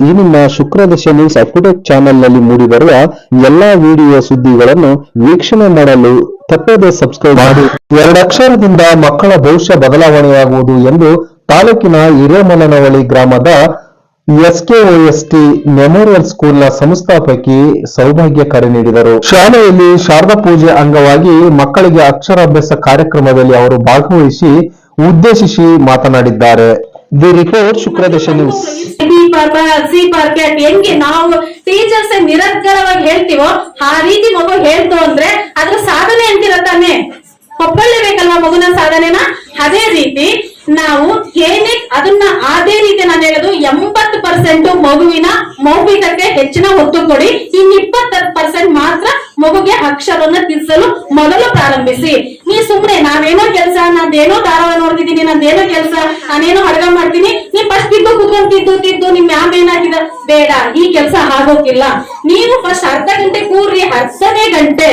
ಈ ನಿಮ್ಮ ಶುಕ್ರದಶ news update channel ನಲ್ಲಿ ಮೂಡಿಬರುವ ಎಲ್ಲಾ ವಿಡಿಯೋ ಸುದ್ದಿಗಳನ್ನು ವೀಕ್ಷಣೆ ಮಾಡಲು ತಪ್ಪದೇ ಸಬ್ಸ್ಕ್ರೈಬ್ ಮಾಡಿ. 2 ಅಕ್ಷರದಿಂದ ಮಕ್ಕಳ ಭವಿಷ್ಯ ಬದಲಾವಣೆಯಾಗುವುದು ಎಂದು ತಾಲೂಕಿನ ಹಿರೇಮಲ್ಲನಹಳ್ಳಿ ಗ್ರಾಮದ ಎಸ್ಕೆಒಎಸ್ಟಿ ಮೆಮೋರಿಯಲ್ ಸ್ಕೂಲ್ನ ಸಂಸ್ಥಾಪಕಿ ಸೌಭಾಗ್ಯ ಕರೆ ನೀಡಿದರು. ಶಾಲೆಯಲ್ಲಿ ಶಾರದಾ ಪೂಜೆ ಅಂಗವಾಗಿ ಮಕ್ಕಳಿಗೆ ಅಕ್ಷರಾಭ್ಯಾಸ ಕಾರ್ಯಕ್ರಮದಲ್ಲಿ ಅವರು ಭಾಗವಹಿಸಿ ಉದ್ದೇಶಿಸಿ ಮಾತನಾಡಿದ್ದಾರೆ. The report Shukradasha news. ಹೆಂಗೆ ನಾವು ಟೀಚರ್ಸ್ ನಿರಂತರವಾಗಿ ಹೇಳ್ತೀವೋ ಆ ರೀತಿ ಮಗು ಹೇಳ್ತು ಅಂದ್ರೆ ಅದ್ರ ಸಾಧನೆ ಅಂತಿರತ್ತಾನೆ, ಒಪ್ಕೊಳ್ಳೇಬೇಕಲ್ವಾ ಮಗುನ ಸಾಧನೆನ. ಅದೇ ರೀತಿ ನಾವು ಏನೇ ಅದನ್ನ ಅದೇ ರೀತಿ ನಾನು ಹೇಳೋದು 80% ಮಗುವಿನ ಮೌಖಿಕಕ್ಕೆ ಹೆಚ್ಚಿನ ಒತ್ತು ಕೊಡಿ, ಇನ್ 20% ಮಾತ್ರ ಮಗುಗೆ ಅಕ್ಷರವನ್ನ ತಿರ್ಸಲು ಮೊದಲು ಪ್ರಾರಂಭಿಸಿ. ನೀ ಸುಮ್ನೆ ನಾವೇನೋ ಕೆಲಸ, ನಂದೇನೋ ಧಾರಾವಾಹಿ ನೋಡ್ತಿದ್ದೀನಿ, ನಂದೇನೋ ಕೆಲಸ, ನಾನೇನೋ ಅಡ್ಗ ಮಾಡ್ತೀನಿ, ನೀ ಫಸ್ಟ್ ತಿದ್ದು ಕುತ್ಕೊಂಡು ನಿಮ್ ಮ್ಯಾಮ್ ಏನಾಗಿದೆ ಬೇಡ, ಈ ಕೆಲಸ ಆಗೋಕಿಲ್ಲ. ನೀವು ಫಸ್ಟ್ ಅರ್ಧ ಗಂಟೆ ಕೂರ್ರಿ, ಅರ್ಧನೇ ಗಂಟೆ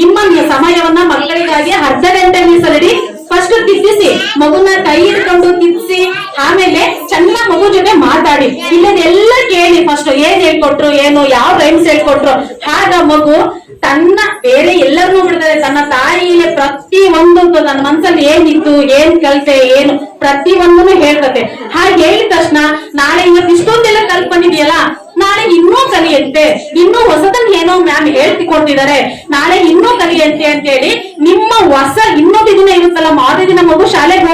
ನಿಮ್ಮ ಸಮಯವನ್ನ ಮಕ್ಕಳಿಗಾಗಿ ಅರ್ಧ ಗಂಟೆ ಮೀಸಲಿಡಿ. ಫಸ್ಟ್ ತಿದ್ದಿಸಿ, ಮಗುನ ಕೈ ಹಿಡ್ಕೊಂಡು ತಿದ್ದಿಸಿ, ಆಮೇಲೆ ಚೆನ್ನಾಗಿ ಮಗು ಜೊತೆ ಮಾತಾಡಿ, ಇಲ್ಲದೆಲ್ಲ ಕೇಳಿ. ಫಸ್ಟ್ ಏನ್ ಹೇಳ್ಕೊಟ್ರು, ಏನು ಯಾವ ರೈಮ್ಸ್ ಹೇಳ್ಕೊಟ್ರು, ಆಗ ಮಗು ತನ್ನ ಬೇರೆ ಎಲ್ಲರನ್ನೂ ಬಿಡ್ತಾರೆ, ತನ್ನ ತಾಯಿಯಲ್ಲೇ ಪ್ರತಿ ಒಂದು ನನ್ನ ಮನ್ಸಲ್ಲಿ ಏನಿತ್ತು, ಏನ್ ಕಲಿತೆ, ಏನು ಪ್ರತಿ ಒಂದನ್ನು ಹೇಳ್ತತೆ. ಹಾಗೆ ಹೇಳಿದ ತಕ್ಷಣ ನಾಳೆ ಇವತ್ತು ಇಷ್ಟೊಂದೆಲ್ಲ ಕಲ್ತ್ಕೊಂಡಿದ್ಯಲ್ಲ, ನಾಳೆ ಇನ್ನೂ ಕಲಿಯಂತೆ, ಇನ್ನೂ ಹೊಸದನ್ನ ಏನೋ ಮ್ಯಾಮ್ ಹೇಳ್ತಿಕೊಡ್ತಿದ್ದಾರೆ, ನಾಳೆ ಇನ್ನೂ ಕಲಿಯಂತೆ ಅಂತ ಹೇಳಿ ನಿಮ್ಮ ಹೊಸ ಇನ್ನೊಂದು ದಿನ ಇರುತ್ತಲ್ಲ, ಮಾರನೇ ದಿನ ಮಗು ಶಾಲೆಗೆ